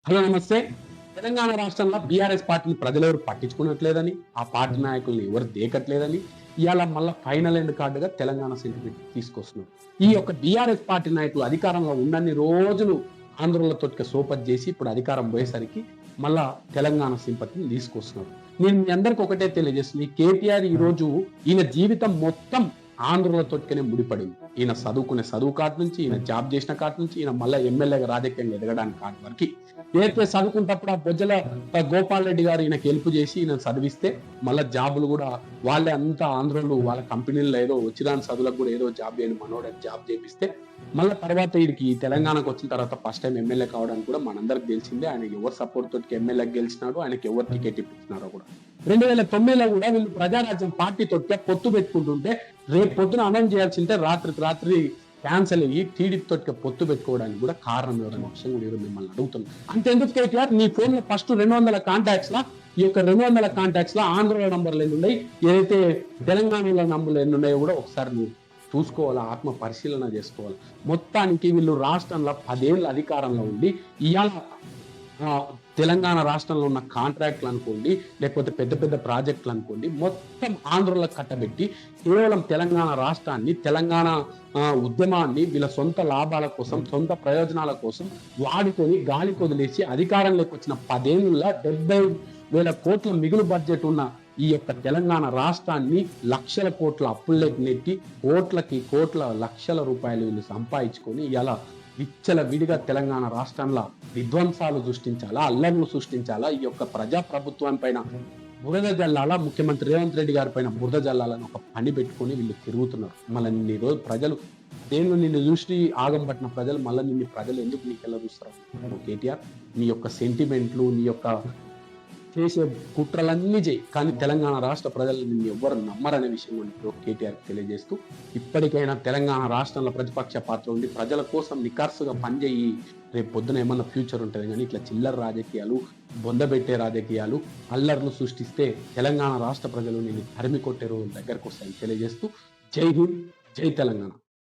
Hello నమస్తే. తెలంగాణ రాష్ట్రంలో BRS పార్టీని ప్రజలెవరు పట్టించుకున్నట్లేదని, ఆ పార్టీ నాయకుల్ని ఎవరు దేకట్లేదని, ఇయాల మళ్ళా ఫైనల్ ఎండ్ కార్డ్‌గా తెలంగాణ సెంటిమెంట్ తీసుకొస్తున్నారు. ఈ యొక్క బీఆర్ఎస్ పార్టీ నాయకులు అధికారంలో ఉన్నన్ని రోజులు ఆంధ్రోళ్ళతోటి సోపతి చేసి, ఇప్పుడు అధికారం పోయేసరికి మళ్ళా తెలంగాణ సింపతిని తీసుకొస్తున్నారు. నేను మీ అందరికి ఒకటే తెలియజేస్తున్నా. ఈ కేటీఆర్ ఈరోజు ఈయన జీవితం మొత్తం ఆంధ్రులతోటికనే ముడిపడింది. ఈయన చదువుకునే చదువు కాటి నుంచి, ఈయన జాబ్ చేసిన కాటి నుంచి, ఈయన మళ్ళీ ఎమ్మెల్యేగా రాజకీయంగా ఎదగడానికి కాటి వరకు ఏదైతే చదువుకున్నప్పుడు ఆ బొజ్జల గోపాల్ రెడ్డి గారు ఈయనకి హెల్ప్ చేసి ఈయన చదివిస్తే మళ్ళీ జాబులు కూడా వాళ్ళే అంతా ఆంధ్రులు వాళ్ళ కంపెనీల్లో ఏదో వచ్చిరాని చదువులకు కూడా ఏదో జాబ్ చేయని మనోడని జాబ్ చేపిస్తే మళ్ళీ తర్వాత వీడికి తెలంగాణకు వచ్చిన తర్వాత ఫస్ట్ టైం ఎమ్మెల్యే కావడానికి కూడా మనందరికి తెలిసిందే. ఆయనకి ఎవరు సపోర్ట్ తోటి ఎమ్మెల్యేకి గెలిచినాడు, ఆయనకి ఎవరు టికెట్ ఇప్పించినారో కూడా. 2009లో కూడా వీళ్ళు ప్రజారాజ్యం పార్టీ తోటి పొత్తు పెట్టుకుంటుంటే రేపు పొద్దున అనౌన్స్ చేయాల్సింటే రాత్రికి రాత్రి క్యాన్సల్ అయ్యి టీడీపీ తోటి పొత్తు పెట్టుకోవడానికి కూడా కారణం ఎవరైనా విషయం కూడా ఈరోజు మిమ్మల్ని అడుగుతున్నాం. అంతెందుకు కేటీఆర్ నీ ఫోన్ లో ఫస్ట్ 200 కాంటాక్ట్స్ లా ఈ యొక్క 200 కాంటాక్ట్స్ లో ఆంధ్రలో నంబర్లు ఎన్ని ఉన్నాయి, ఏదైతే తెలంగాణలో నంబర్లు ఎన్ని ఉన్నాయో కూడా ఒకసారి నువ్వు చూసుకోవాలా, ఆత్మ పరిశీలన చేసుకోవాలి. మొత్తానికి వీళ్ళు రాష్ట్రంలో 10 ఏళ్ళ అధికారంలో ఉండి ఇవాళ తెలంగాణ రాష్ట్రంలో ఉన్న కాంట్రాక్ట్లు అనుకోండి, లేకపోతే పెద్ద పెద్ద ప్రాజెక్టులు అనుకోండి, మొత్తం ఆంధ్రులకు కట్టబెట్టి కేవలం తెలంగాణ రాష్ట్రాన్ని, తెలంగాణ ఉద్యమాన్ని వీళ్ళ సొంత లాభాల కోసం, సొంత ప్రయోజనాల కోసం వాడుకొని గాలి కొదిలేసి అధికారంలోకి వచ్చిన 10 ఏళ్ళ 70,000 కోట్ల మిగులు బడ్జెట్ ఉన్న ఈ యొక్క తెలంగాణ రాష్ట్రాన్ని లక్షల కోట్ల అప్పుల్లోకి నెట్టి కోట్ల లక్షల రూపాయలు వీళ్ళు సంపాదించుకొని ఇలా విచ్చల విడిగా తెలంగాణ రాష్ట్రంలో విధ్వంసాలు సృష్టించాలా, అల్లర్లు సృష్టించాలా, ఈ యొక్క ప్రజా ప్రభుత్వం పైన బురద జల్లాలా, ముఖ్యమంత్రి రేవంత్ రెడ్డి గారి పైన బురద జల్లాలని ఒక పని పెట్టుకొని వీళ్ళు తిరుగుతున్నారు. మళ్ళీ నిన్ను రోజు ప్రజలు నిన్ను చూసి ఆగం పట్టిన ప్రజలు మళ్ళీ నిన్ను ప్రజలు ఎందుకు నీకెలా చూస్తారు? కేటీఆర్ నీ యొక్క సెంటిమెంట్లు, నీ యొక్క చేసే కుట్రలన్నీ చేయి, కానీ తెలంగాణ రాష్ట్ర ప్రజలు నిన్ను ఎవ్వరు నమ్మరనే విషయం ఇప్పుడు కేటీఆర్ తెలియజేస్తూ, ఇప్పటికైనా తెలంగాణ రాష్ట్రంలో ప్రతిపక్ష పాత్ర ఉండి ప్రజల కోసం నిఖార్సుగా పనిచేయి. రేపు పొద్దున ఏమన్నా ఫ్యూచర్ ఉంటుంది, కానీ ఇట్లా చిల్లర రాజకీయాలు, బొందబెట్టే రాజకీయాలు, అల్లర్లు సృష్టిస్తే తెలంగాణ రాష్ట్ర ప్రజలు నేను తరిమి కొట్టే రోజుల దగ్గరకు వస్తాయని తెలియజేస్తూ జై హింద్, జై తెలంగాణ.